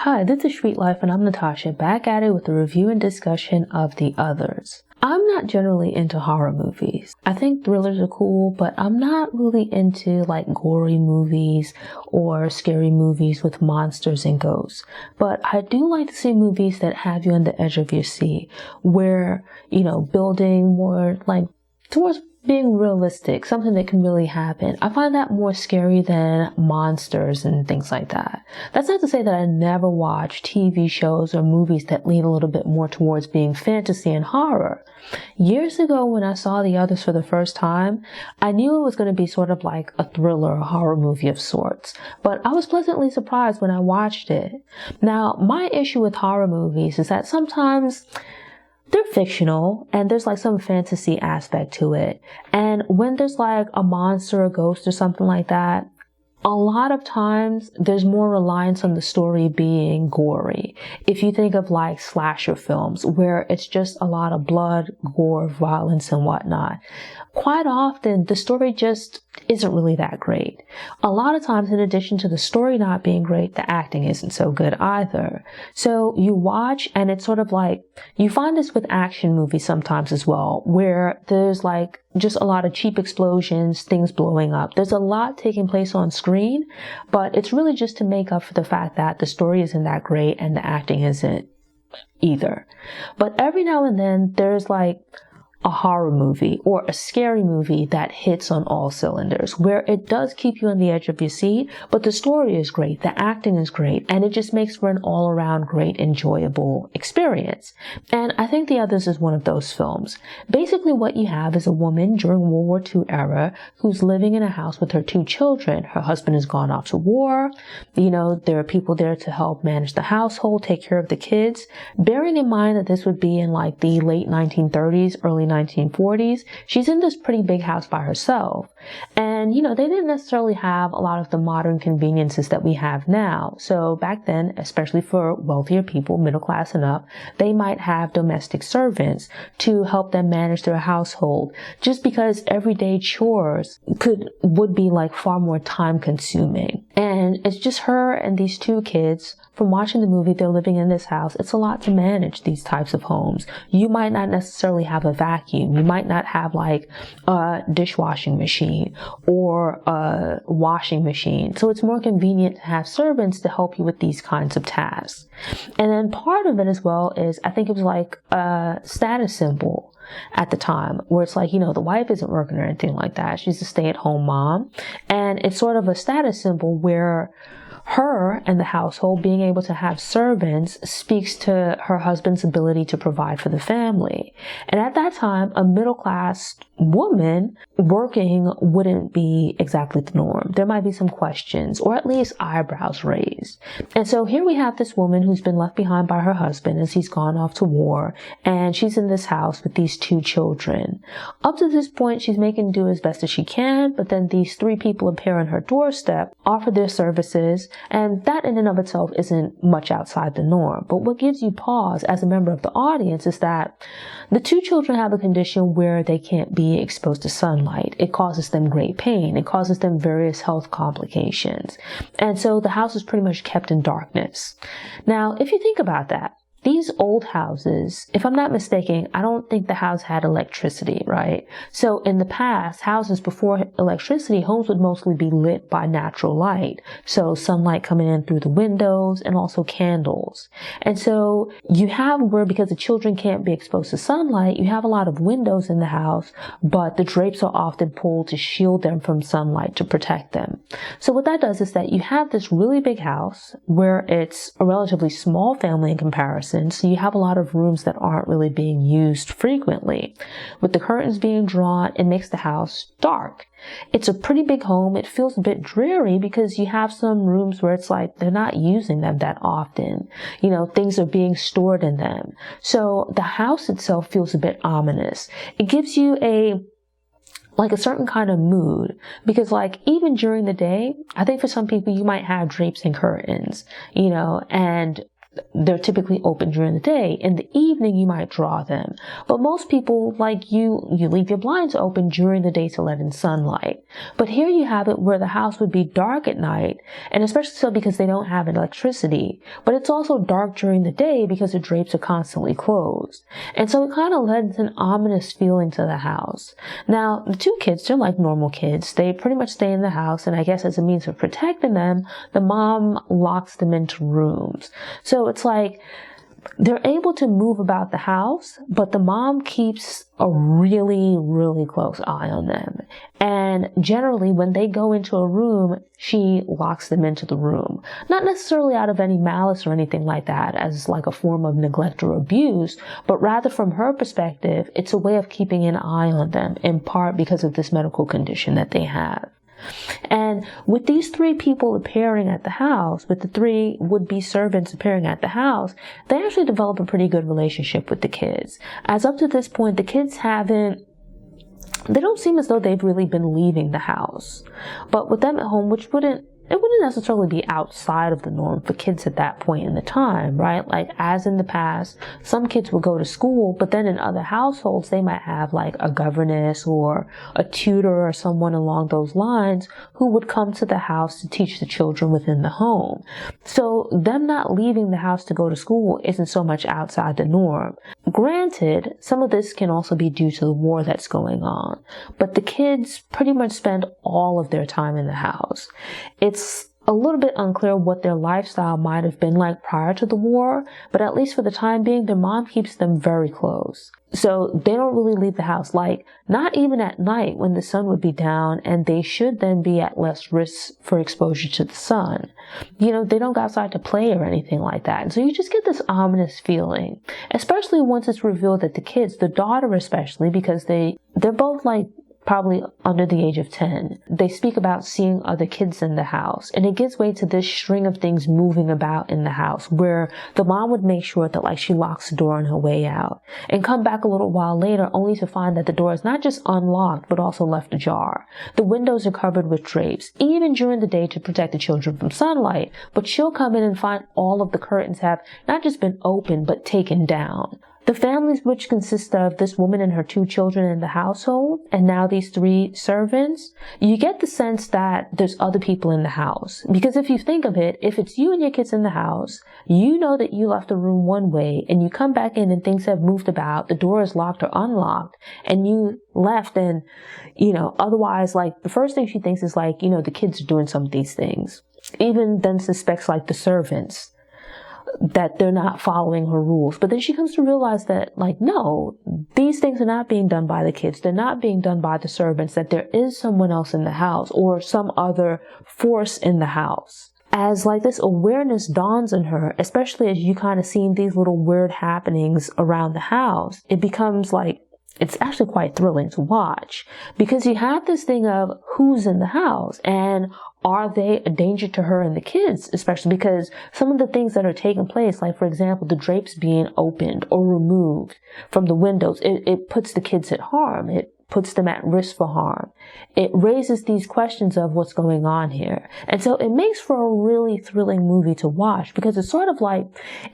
Hi, this is Sweet Life and I'm Natasha, back at it with a review and discussion of The Others. I'm not generally into horror movies. I think thrillers are cool, but I'm not really into gory movies or scary movies with monsters and ghosts. But I do like to see movies that have you on the edge of your seat, where, building more towards being realistic, something that can really happen. I find that more scary than monsters and things like that. That's not to say that I never watch TV shows or movies that lean a little bit more towards being fantasy and horror. Years ago, when I saw The Others for the first time, I knew it was going to be sort of like a thriller or horror movie of sorts, but I was pleasantly surprised when I watched it. Now, my issue with horror movies is that sometimes they're fictional and there's some fantasy aspect to it. And when there's a monster, a ghost or something like that, a lot of times there's more reliance on the story being gory. If you think of slasher films where it's just a lot of blood, gore, violence and whatnot, quite often the story just isn't really that great. A lot of times, in addition to the story not being great, the acting isn't so good either. So you watch and it's sort of you find this with action movies sometimes as well, where there's just a lot of cheap explosions, things blowing up. There's a lot taking place on screen, but it's really just to make up for the fact that the story isn't that great and the acting isn't either. But every now and then there's a horror movie or a scary movie that hits on all cylinders, where it does keep you on the edge of your seat, but the story is great, the acting is great, and it just makes for an all-around great, enjoyable experience. And I think The Others is one of those films. Basically, what you have is a woman during World War II era who's living in a house with her two children. Her husband has gone off to war. There are people there to help manage the household, take care of the kids. Bearing in mind that this would be in the late 1930s, early 1940s, she's in this pretty big house by herself. And, they didn't necessarily have a lot of the modern conveniences that we have now. So back then, especially for wealthier people, middle class and up, they might have domestic servants to help them manage their household, just because everyday chores would be far more time consuming. And it's just her and these two kids. From watching the movie, they're living in this house. It's a lot to manage these types of homes. You might not necessarily have a vacuum. You might not have a dishwashing machine or a washing machine. So it's more convenient to have servants to help you with these kinds of tasks. And then part of it as well is, I think it was a status symbol at the time, where it's the wife isn't working or anything like that. She's a stay-at-home mom. And it's sort of a status symbol where her and the household being able to have servants speaks to her husband's ability to provide for the family. And at that time, a middle-class woman working wouldn't be exactly the norm. There might be some questions, or at least eyebrows raised. And so here we have this woman who's been left behind by her husband as he's gone off to war, and she's in this house with these two children. Up to this point, she's making do as best as she can, but then these three people appear on her doorstep, offer their services, and that in and of itself isn't much outside the norm. But what gives you pause as a member of the audience is that the two children have a condition where they can't be exposed to sunlight. It causes them great pain. It causes them various health complications. And so the house is pretty much kept in darkness. Now, if you think about that, these old houses, if I'm not mistaken, I don't think the house had electricity, right? So in the past, houses before electricity, homes would mostly be lit by natural light. So sunlight coming in through the windows and also candles. And so you have because the children can't be exposed to sunlight, you have a lot of windows in the house, but the drapes are often pulled to shield them from sunlight, to protect them. So what that does is that you have this really big house where it's a relatively small family in comparison. So you have a lot of rooms that aren't really being used frequently. With the curtains being drawn, it makes the house dark. It's a pretty big home. It feels a bit dreary because you have some rooms where it's they're not using them that often. Things are being stored in them. So the house itself feels a bit ominous. It gives you a certain kind of mood, because even during the day, I think for some people you might have drapes and curtains, and they're typically open during the day. In the evening, you might draw them. But most people, like you leave your blinds open during the day to let in sunlight. But here you have it where the house would be dark at night, and especially so because they don't have electricity. But it's also dark during the day because the drapes are constantly closed. And so it kind of lends an ominous feeling to the house. Now, the two kids, they're like normal kids. They pretty much stay in the house, and I guess as a means of protecting them, the mom locks them into rooms. So it's like they're able to move about the house, but the mom keeps a really, really close eye on them. And generally, when they go into a room, she locks them into the room. Not necessarily out of any malice or anything like that, as like a form of neglect or abuse, but rather from her perspective, it's a way of keeping an eye on them, in part because of this medical condition that they have. And with these three people appearing at the house, with the three would-be servants appearing at the house, they actually develop a pretty good relationship with the kids. As up to this point, the kids they don't seem as though they've really been leaving the house. But with them at home, it wouldn't necessarily be outside of the norm for kids at that point in the time, right? Like, as in the past, some kids would go to school, but then in other households, they might have like a governess or a tutor or someone along those lines who would come to the house to teach the children within the home. So them not leaving the house to go to school isn't so much outside the norm. Granted, some of this can also be due to the war that's going on, but the kids pretty much spend all of their time in the house. It's a little bit unclear what their lifestyle might have been like prior to the war, but at least for the time being, their mom keeps them very close. So they don't really leave the house, like not even at night when the sun would be down, and they should then be at less risk for exposure to the sun. They don't go outside to play or anything like that. And so you just get this ominous feeling, especially once it's revealed that the kids, the daughter especially, because they're both like probably under the age of 10. They speak about seeing other kids in the house, and it gives way to this string of things moving about in the house where the mom would make sure that she locks the door on her way out and come back a little while later only to find that the door is not just unlocked but also left ajar. The windows are covered with drapes, even during the day to protect the children from sunlight, but she'll come in and find all of the curtains have not just been opened but taken down. The families, which consist of this woman and her two children in the household, and now these three servants, you get the sense that there's other people in the house. Because if you think of it, if it's you and your kids in the house, you know that you left the room one way, and you come back in and things have moved about, the door is locked or unlocked, and you left, and, otherwise, the first thing she thinks is the kids are doing some of these things. Even then suspects the servants, that they're not following her rules. But then she comes to realize that, no, these things are not being done by the kids. They're not being done by the servants, that there is someone else in the house or some other force in the house. As this awareness dawns on her, especially as you kind of see these little weird happenings around the house, it becomes it's actually quite thrilling to watch, because you have this thing of who's in the house and are they a danger to her and the kids, especially because some of the things that are taking place, for example, the drapes being opened or removed from the windows, it puts the kids at harm. It puts them at risk for harm. It raises these questions of what's going on here. And so it makes for a really thrilling movie to watch, because it's sort of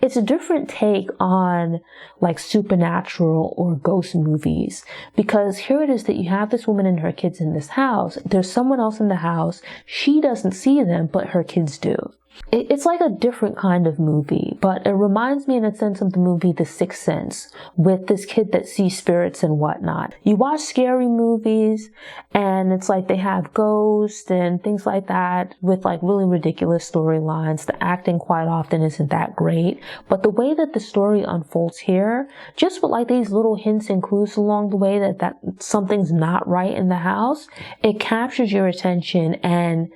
it's a different take on supernatural or ghost movies, because here it is that you have this woman and her kids in this house. There's someone else in the house. She doesn't see them, but her kids do. It's like a different kind of movie, but it reminds me in a sense of the movie The Sixth Sense, with this kid that sees spirits and whatnot. You watch scary movies, and it's they have ghosts and things like that with really ridiculous storylines. The acting quite often isn't that great, but the way that the story unfolds here, just with these little hints and clues along the way that something's not right in the house, it captures your attention and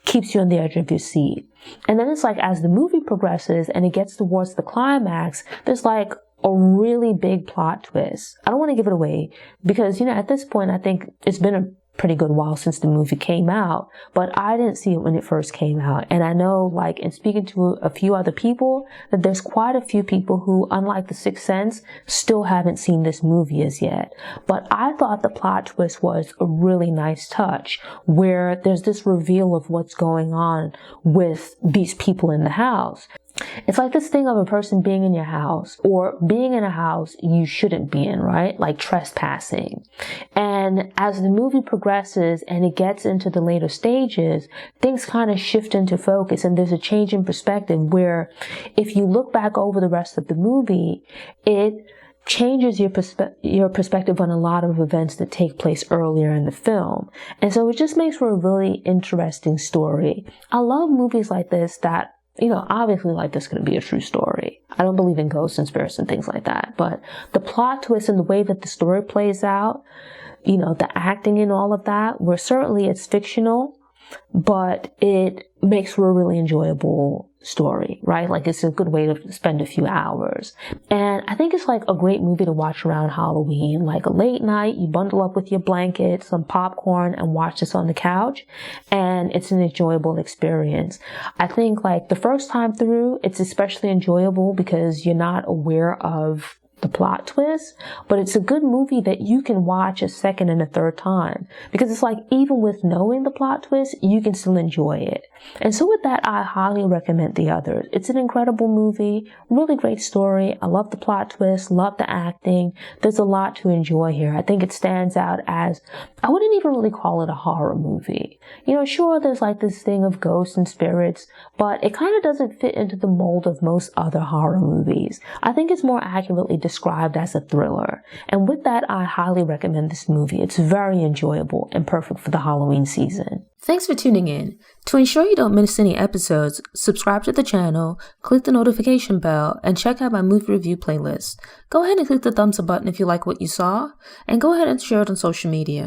keeps you on the edge of your seat. And then it's as the movie progresses and it gets towards the climax, there's a really big plot twist. I don't want to give it away because, at this point, I think it's been a pretty good while since the movie came out, but I didn't see it when it first came out. And I know, in speaking to a few other people, that there's quite a few people who, unlike The Sixth Sense, still haven't seen this movie as yet. But I thought the plot twist was a really nice touch, where there's this reveal of what's going on with these people in the house. It's like this thing of a person being in your house or being in a house you shouldn't be in, right? Like trespassing. And as the movie progresses and it gets into the later stages, things kind of shift into focus and there's a change in perspective where if you look back over the rest of the movie, it changes your perspective on a lot of events that take place earlier in the film. And so it just makes for a really interesting story. I love movies like this that, obviously like this could be a true story. I don't believe in ghosts and spirits and things like that, but the plot twist and the way that the story plays out, the acting and all of that, where certainly it's fictional, but it makes for a really enjoyable story, right? Like it's a good way to spend a few hours. And I think it's like a great movie to watch around Halloween, like a late night, you bundle up with your blanket, some popcorn and watch this on the couch. And it's an enjoyable experience. I think like the first time through, it's especially enjoyable because you're not aware of the plot twist, but it's a good movie that you can watch a second and a third time because it's like even with knowing the plot twist, you can still enjoy it. And so with that, I highly recommend The Others. It's an incredible movie, really great story. I love the plot twist, love the acting. There's a lot to enjoy here. I think it stands out as, I wouldn't even really call it a horror movie. Sure, there's like this thing of ghosts and spirits, but it kind of doesn't fit into the mold of most other horror movies. I think it's more accurately described as a thriller. And with that, I highly recommend this movie. It's very enjoyable and perfect for the Halloween season. Thanks for tuning in. To ensure you don't miss any episodes, subscribe to the channel, click the notification bell, and check out my movie review playlist. Go ahead and click the thumbs up button if you like what you saw, and go ahead and share it on social media.